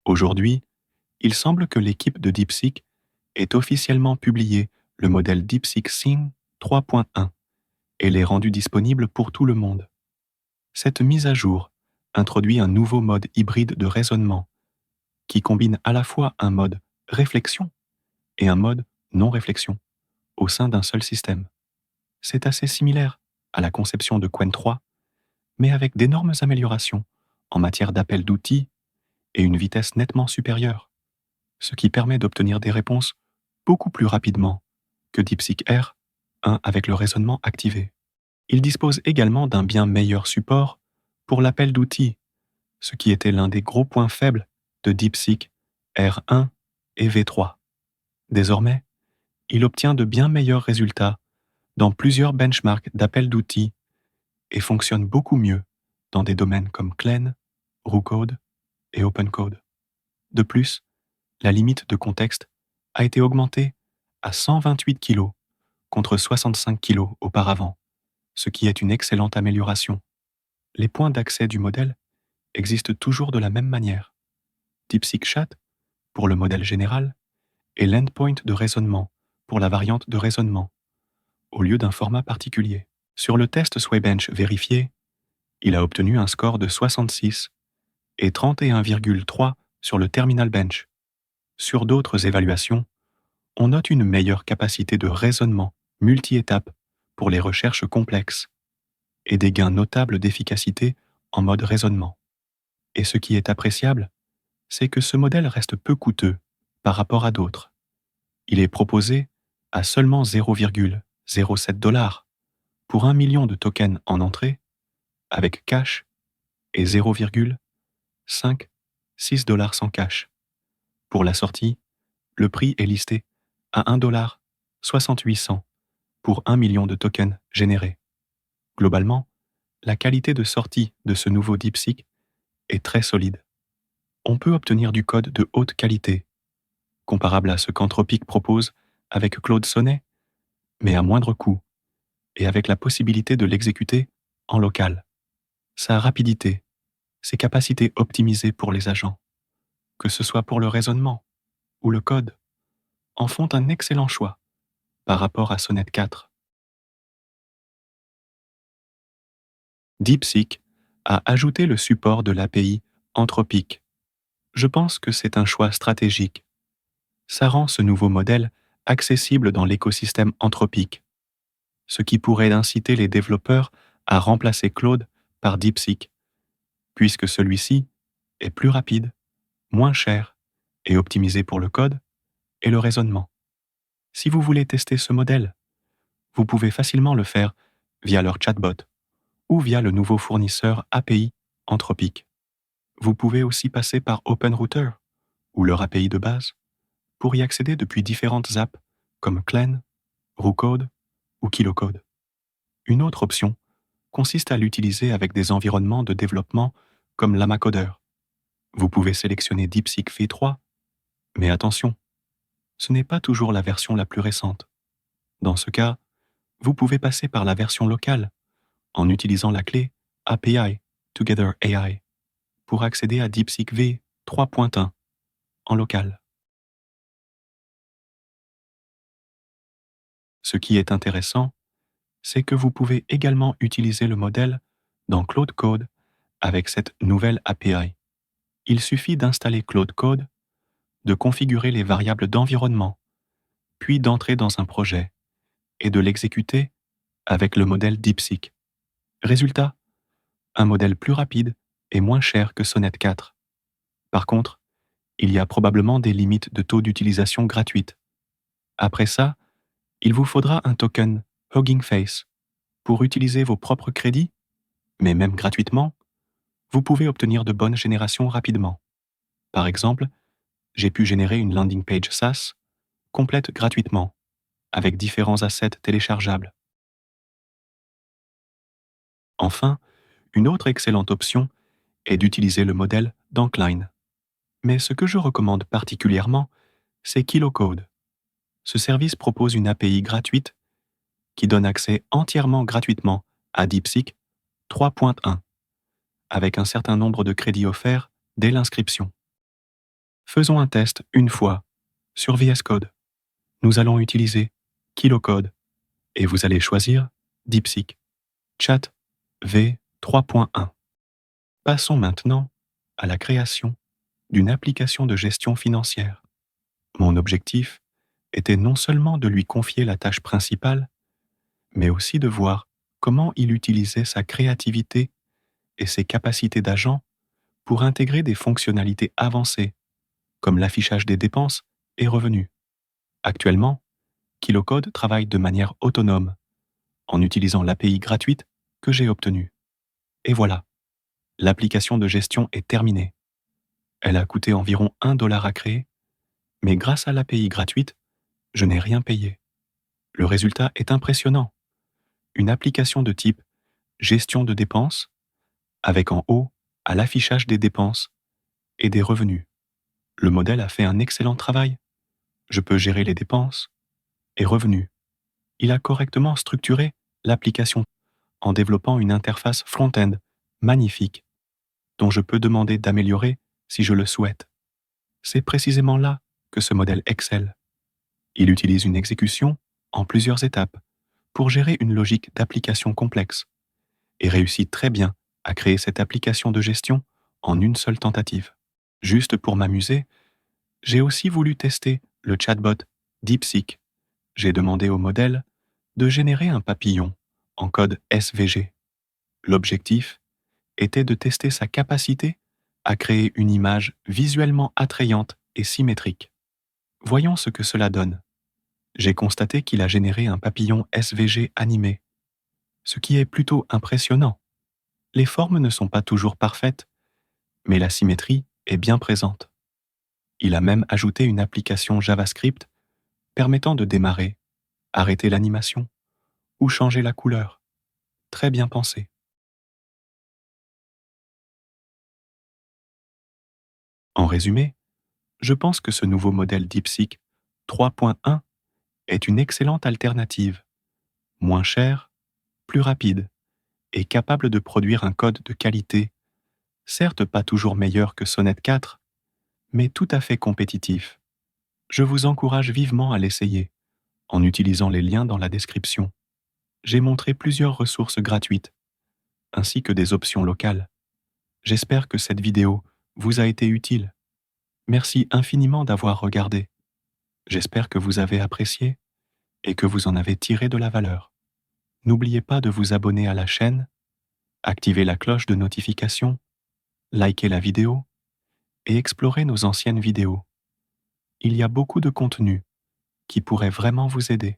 Aujourd'hui, il semble que l'équipe de DeepSeek ait officiellement publié le modèle DeepSeek Sim 3.1 et l'ait rendu disponible pour tout le monde. Cette mise à jour introduit un nouveau mode hybride de raisonnement qui combine à la fois un mode réflexion et un mode non-réflexion au sein d'un seul système. C'est assez similaire à la conception de Qwen 3, mais avec d'énormes améliorations en matière d'appel d'outils et une vitesse nettement supérieure, ce qui permet d'obtenir des réponses beaucoup plus rapidement que DeepSeek R1 avec le raisonnement activé. Il dispose également d'un bien meilleur support pour l'appel d'outils, ce qui était l'un des gros points faibles de DeepSeek R1 et V3. Désormais, il obtient de bien meilleurs résultats dans plusieurs benchmarks d'appel d'outils et fonctionne beaucoup mieux dans des domaines comme Clen, Roo-Code et OpenCode. De plus, la limite de contexte a été augmentée à 128 kg contre 65 kg auparavant, ce qui est une excellente amélioration. Les points d'accès du modèle existent toujours de la même manière. DeepSeek Chat pour le modèle général et l'endpoint de raisonnement pour la variante de raisonnement, au lieu d'un format particulier. Sur le test Swaybench vérifié, il a obtenu un score de 66 et 31,3 sur le Terminal Bench. Sur d'autres évaluations, on note une meilleure capacité de raisonnement multi-étapes pour les recherches complexes et des gains notables d'efficacité en mode raisonnement. Et ce qui est appréciable, c'est que ce modèle reste peu coûteux par rapport à d'autres. Il est proposé à seulement 0,07 $ pour 1 million de tokens en entrée, avec cash, et 0,56 $ sans cash. Pour la sortie, le prix est listé à 1,68 $ pour 1 million de tokens générés. Globalement, la qualité de sortie de ce nouveau DeepSeek est très solide. On peut obtenir du code de haute qualité, comparable à ce qu'Anthropic propose avec Claude Sonnet, mais à moindre coût, et avec la possibilité de l'exécuter en local. Sa rapidité, ses capacités optimisées pour les agents, que ce soit pour le raisonnement ou le code, en font un excellent choix par rapport à Sonnet 4. DeepSeek a ajouté le support de l'API Anthropic. Je pense que c'est un choix stratégique. Ça rend ce nouveau modèle accessible dans l'écosystème Anthropic, ce qui pourrait inciter les développeurs à remplacer Claude par DeepSeek, puisque celui-ci est plus rapide, moins cher et optimisé pour le code et le raisonnement. Si vous voulez tester ce modèle, vous pouvez facilement le faire via leur chatbot ou via le nouveau fournisseur API Anthropic. Vous pouvez aussi passer par OpenRouter ou leur API de base pour y accéder depuis différentes apps comme Clen, Roo-Code ou KiloCode. Une autre option consiste à l'utiliser avec des environnements de développement comme Lamacoder. Vous pouvez sélectionner DeepSeek V3, mais attention, ce n'est pas toujours la version la plus récente. Dans ce cas, vous pouvez passer par la version locale en utilisant la clé API Together AI pour accéder à DeepSeek V 3.1 en local. Ce qui est intéressant, c'est que vous pouvez également utiliser le modèle dans Claude Code avec cette nouvelle API. Il suffit d'installer Claude Code, de configurer les variables d'environnement, puis d'entrer dans un projet et de l'exécuter avec le modèle DeepSeek. Résultat, un modèle plus rapide et moins cher que Sonnet 4. Par contre, il y a probablement des limites de taux d'utilisation gratuites. Après ça, il vous faudra un token Hugging Face pour utiliser vos propres crédits, mais même gratuitement, vous pouvez obtenir de bonnes générations rapidement. Par exemple, j'ai pu générer une landing page SaaS complète gratuitement, avec différents assets téléchargeables. Enfin, une autre excellente option est d'utiliser le modèle d'Ankline. Mais ce que je recommande particulièrement, c'est KiloCode. Ce service propose une API gratuite qui donne accès entièrement gratuitement à DeepSeek 3.1, avec un certain nombre de crédits offerts dès l'inscription. Faisons un test une fois sur VS Code. Nous allons utiliser KiloCode et vous allez choisir DeepSeek Chat V3.1. Passons maintenant à la création d'une application de gestion financière. Mon objectif était non seulement de lui confier la tâche principale, mais aussi de voir comment il utilisait sa créativité et ses capacités d'agent pour intégrer des fonctionnalités avancées, comme l'affichage des dépenses et revenus. Actuellement, KiloCode travaille de manière autonome, en utilisant l'API gratuite que j'ai obtenue. Et voilà, l'application de gestion est terminée. Elle a coûté environ $1 à créer, mais grâce à l'API gratuite, je n'ai rien payé. Le résultat est impressionnant. Une application de type gestion de dépenses, avec en haut à l'affichage des dépenses et des revenus. Le modèle a fait un excellent travail. Je peux gérer les dépenses et revenus. Il a correctement structuré l'application en développant une interface front-end magnifique dont je peux demander d'améliorer si je le souhaite. C'est précisément là que ce modèle excelle. Il utilise une exécution en plusieurs étapes pour gérer une logique d'application complexe et réussit très bien à créer cette application de gestion en une seule tentative. Juste pour m'amuser, j'ai aussi voulu tester le chatbot DeepSeek. J'ai demandé au modèle de générer un papillon en code SVG. L'objectif était de tester sa capacité à créer une image visuellement attrayante et symétrique. Voyons ce que cela donne. J'ai constaté qu'il a généré un papillon SVG animé, ce qui est plutôt impressionnant. Les formes ne sont pas toujours parfaites, mais la symétrie est bien présente. Il a même ajouté une application JavaScript permettant de démarrer, arrêter l'animation ou changer la couleur. Très bien pensé. En résumé, je pense que ce nouveau modèle DeepSeek 3.1 est une excellente alternative, moins chère, plus rapide et capable de produire un code de qualité, certes pas toujours meilleur que Sonnet 4, mais tout à fait compétitif. Je vous encourage vivement à l'essayer en utilisant les liens dans la description. J'ai montré plusieurs ressources gratuites, ainsi que des options locales. J'espère que cette vidéo vous a été utile. Merci infiniment d'avoir regardé. J'espère que vous avez apprécié et que vous en avez tiré de la valeur. N'oubliez pas de vous abonner à la chaîne, activer la cloche de notification, liker la vidéo et explorer nos anciennes vidéos. Il y a beaucoup de contenu qui pourrait vraiment vous aider.